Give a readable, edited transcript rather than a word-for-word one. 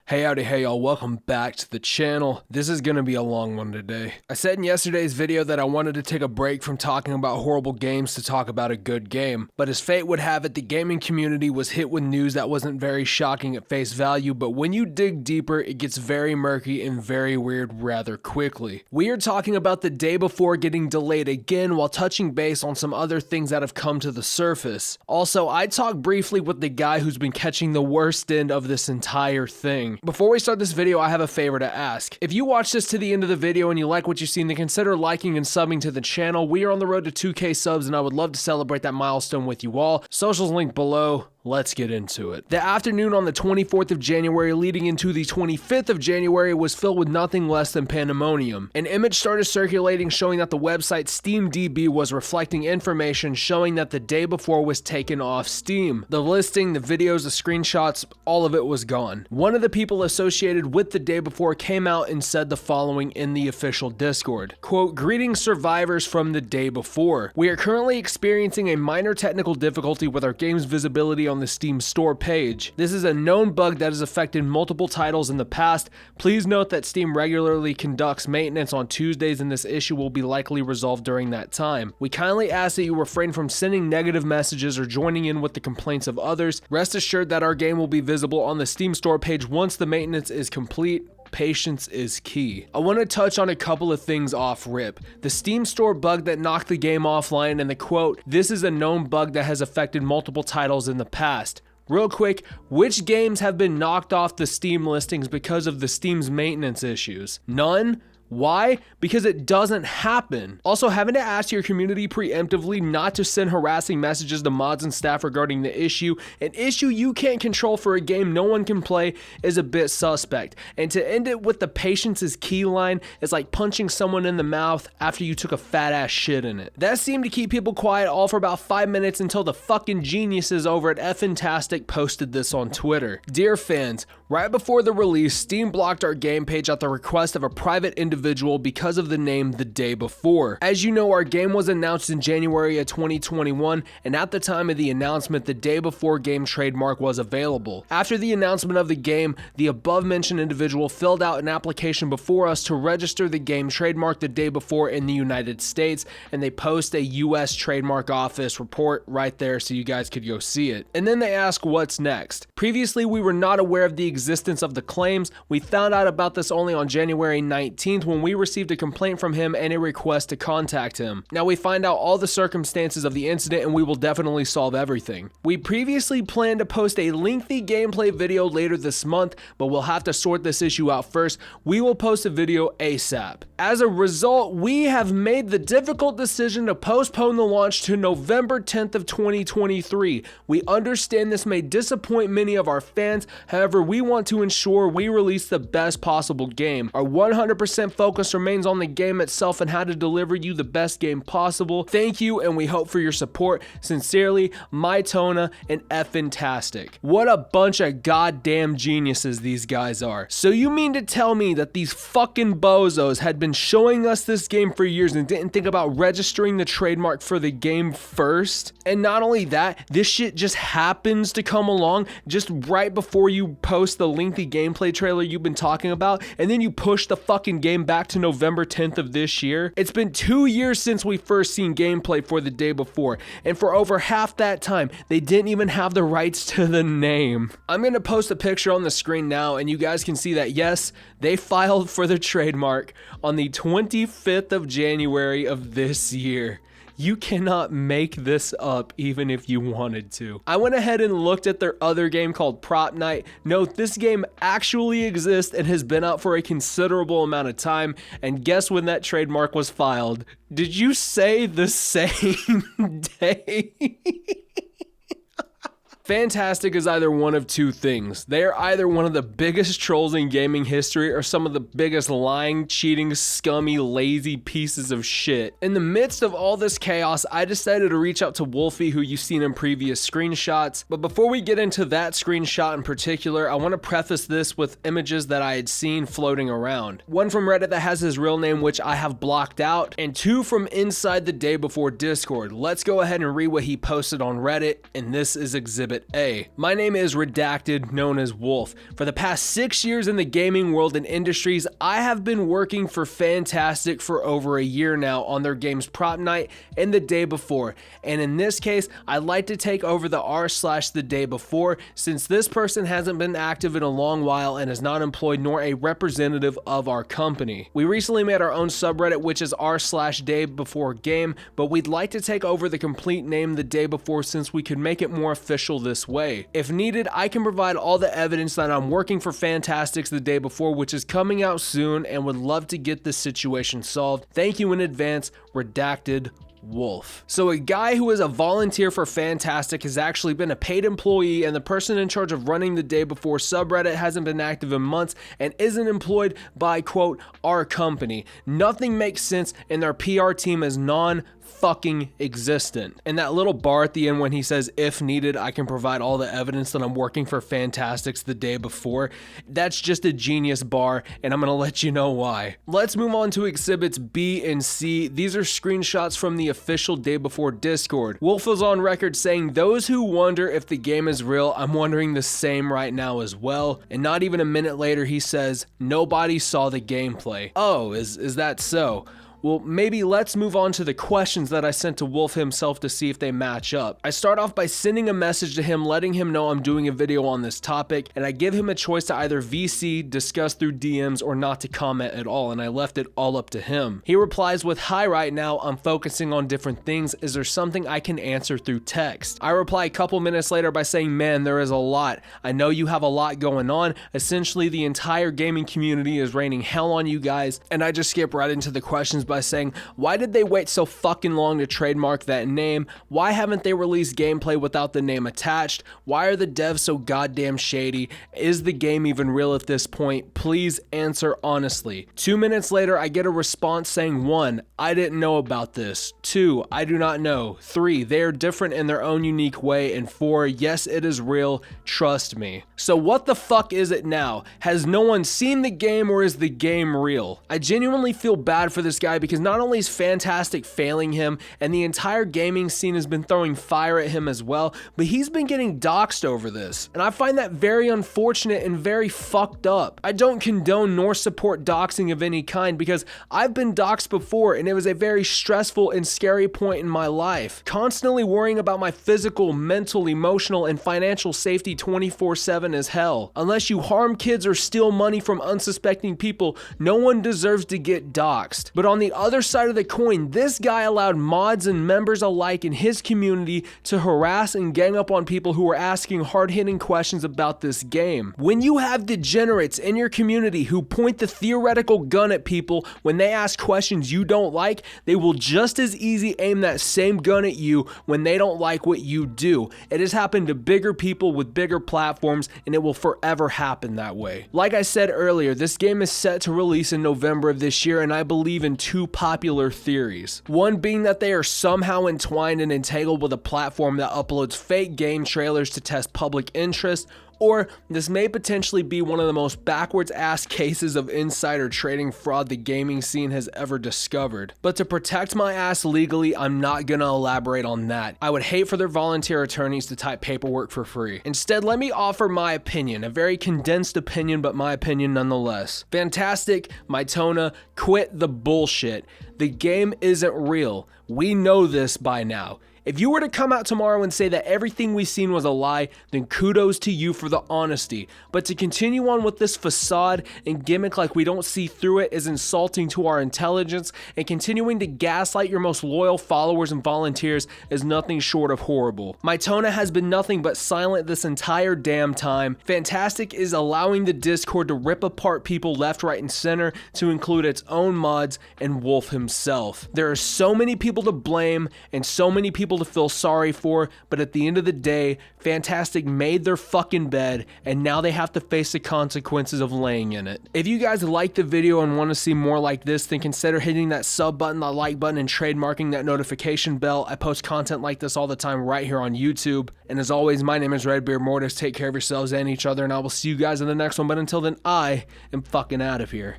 Hey howdy, hey y'all, welcome back to the channel. This is gonna be a long one today. I said in yesterday's video that I wanted to take a break from talking about horrible games to talk about a good game, but as fate would have it, the gaming community was hit with news that wasn't very shocking at face value, but when you dig deeper, it gets very murky and very weird rather quickly. We are talking about the day before getting delayed again while touching base on some other things that have come to the surface. Also, I talked briefly with the guy who's been catching the worst end of this entire thing. Before we start this video, I have a favor to ask. If you watch this to the end of the video and you like what you've seen, then consider liking and subbing to the channel. We are on the road to 2K subs and I would love to celebrate that milestone with you all. Socials linked below. Let's get into it. The afternoon on the 24th of January leading into the 25th of January was filled with nothing less than pandemonium. An image started circulating showing that the website SteamDB was reflecting information showing that the day before was taken off Steam. The listing, the videos, the screenshots, all of it was gone. One of the people associated with the day before came out and said the following in the official Discord. Quote, "Greetings survivors from the day before. We are currently experiencing a minor technical difficulty with our game's visibility on the Steam store page. This is a known bug that has affected multiple titles in the past. Please note that Steam regularly conducts maintenance on Tuesdays and this issue will be likely resolved during that time. We kindly ask that you refrain from sending negative messages or joining in with the complaints of others. Rest assured that our game will be visible on the Steam store page once the maintenance is complete. Patience is key." I want to touch on a couple of things off rip. The Steam store bug that knocked the game offline and the quote, "This is a known bug that has affected multiple titles in the past." Real quick, which games have been knocked off the Steam listings because of the Steam's maintenance issues? None? Why? Because it doesn't happen. Also, having to ask your community preemptively not to send harassing messages to mods and staff regarding the issue, an issue you can't control for a game no one can play, is a bit suspect. And to end it with the patience is key line is like punching someone in the mouth after you took a fat ass shit in it. That seemed to keep people quiet all for about 5 minutes until the fucking geniuses over at Fntastic posted this on Twitter. "Dear fans, right before the release, Steam blocked our game page at the request of a private individual because of the name the day before. As you know, our game was announced in January of 2021, and at the time of the announcement, the day before game trademark was available. After the announcement of the game, the above mentioned individual filled out an application before us to register the game trademark the day before in the United States, and they post a US trademark office report right there so you guys could go see it. And then they ask what's next. Previously, we were not aware of the existence of the claims. We found out about this only on January 19th when we received a complaint from him and a request to contact him. Now we find out all the circumstances of the incident and we will definitely solve everything. We previously planned to post a lengthy gameplay video later this month, but we'll have to sort this issue out first. We will post a video ASAP. As a result, we have made the difficult decision to postpone the launch to November 10th of 2023. We understand this may disappoint many of our fans, however, we want to ensure we release the best possible game. Our 100% focus remains on the game itself and how to deliver you the best game possible. Thank you and we hope for your support. Sincerely, Mytona and Fntastic." What a bunch of goddamn geniuses these guys are. So you mean to tell me that these fucking bozos had been showing us this game for years and didn't think about registering the trademark for the game first? And not only that, this shit just happens to come along just right before you post the lengthy gameplay trailer you've been talking about, and then you push the fucking game back to November 10th of this year. It's been 2 years since we first seen gameplay for the day before, and for over half that time, they didn't even have the rights to the name. I'm gonna post a picture on the screen now, and you guys can see that yes, they filed for the trademark on the 25th of January of this year. You cannot make this up even if you wanted to. I went ahead and looked at their other game called Prop Night. Note, this game actually exists and has been out for a considerable amount of time. And guess when that trademark was filed? Did you say the same day? Fntastic is either one of two things. They are either one of the biggest trolls in gaming history or some of the biggest lying, cheating, scummy, lazy pieces of shit. In the midst of all this chaos, I decided to reach out to Wholfie, who you've seen in previous screenshots. But before we get into that screenshot in particular, I want to preface this with images that I had seen floating around. One from Reddit that has his real name, which I have blocked out, and two from inside the day before Discord. Let's go ahead and read what he posted on Reddit, and this is Exhibit Exhibit A. My name is Redacted, known as Wholf. For the past 6 years in the gaming world and industries, I have been working for Fntastic for over a year now on their games Prop Night and the day before. And in this case, I'd like to take over the r/the day before, since this person hasn't been active in a long while and is not employed nor a representative of our company. We recently made our own subreddit, which is r/day before game, but we'd like to take over the complete name the day before since we could make it more official this way. If needed, I can provide all the evidence that I'm working for Fntastic the day before, which is coming out soon, and would love to get this situation solved. Thank you in advance, Redacted Wholf. So a guy who is a volunteer for Fntastic has actually been a paid employee, and the person in charge of running the day before subreddit hasn't been active in months and isn't employed by, quote, our company. Nothing makes sense, and their PR team is non-fucking existent. And that little bar at the end when he says, if needed, I can provide all the evidence that I'm working for Fntastic the day before, that's just a genius bar, and I'm gonna let you know why. Let's move on to exhibits B and C. These are screenshots from the official day before Discord. Wholf was on record saying, those who wonder if the game is real, I'm wondering the same right now as well. And not even a minute later, he says, nobody saw the gameplay. Oh, is that so? Well, maybe let's move on to the questions that I sent to Wholf himself to see if they match up. I start off by sending a message to him letting him know I'm doing a video on this topic, and I give him a choice to either VC, discuss through DMs, or not to comment at all, and I left it all up to him. He replies with, hi, right now, I'm focusing on different things. Is there something I can answer through text? I reply a couple minutes later by saying, man, there is a lot. I know you have a lot going on. Essentially, the entire gaming community is raining hell on you guys, and I just skip right into the questions by saying, why did they wait so fucking long to trademark that name? Why haven't they released gameplay without the name attached? Why are the devs so goddamn shady? Is the game even real at this point? Please answer honestly. 2 minutes later, I get a response saying, 1, I didn't know about this. 2, I do not know. 3, they are different in their own unique way. And 4, yes, it is real. Trust me. So what the fuck is it now? Has no one seen the game, or is the game real? I genuinely feel bad for this guy because not only is Fntastic failing him, and the entire gaming scene has been throwing fire at him as well, but he's been getting doxxed over this. And I find that very unfortunate and very fucked up. I don't condone nor support doxing of any kind because I've been doxed before, and it was a very stressful and scary point in my life. Constantly worrying about my physical, mental, emotional, and financial safety 24/7 is hell. Unless you harm kids or steal money from unsuspecting people, no one deserves to get doxed. But on the other side of the coin, this guy allowed mods and members alike in his community to harass and gang up on people who were asking hard-hitting questions about this game. When you have degenerates in your community who point the theoretical gun at people when they ask questions you don't like, they will just as easy aim that same gun at you when they don't like what you do. It has happened to bigger people with bigger platforms, and it will forever happen that way. Like I said earlier, this game is set to release in November of this year, and I believe in two popular theories. One being that they are somehow entwined and entangled with a platform that uploads fake game trailers to test public interest, or this may potentially be one of the most backwards ass cases of insider trading fraud the gaming scene has ever discovered. But to protect my ass legally, I'm not gonna elaborate on that. I would hate for their volunteer attorneys to type paperwork for free. Instead, let me offer my opinion, a very condensed opinion, but my opinion nonetheless. Fntastic, Mytona, quit the bullshit. The game isn't real. We know this by now. If you were to come out tomorrow and say that everything we've seen was a lie, then kudos to you for the honesty. But to continue on with this facade and gimmick like we don't see through it is insulting to our intelligence, and continuing to gaslight your most loyal followers and volunteers is nothing short of horrible. Mytona has been nothing but silent this entire damn time. Fntastic is allowing the Discord to rip apart people left, right, and center, to include its own mods and Wholf himself. There are so many people to blame and so many people to feel sorry for, but at the end of the day, Fntastic made their fucking bed, and now they have to face the consequences of laying in it. If you guys like the video and want to see more like this, then consider hitting that sub button, the like button, and trademarking that notification bell. I post content like this all the time right here on YouTube. And as always, my name is Redbeard Mortis. Take care of yourselves and each other, and I will see you guys in the next one. But until then, I am fucking out of here.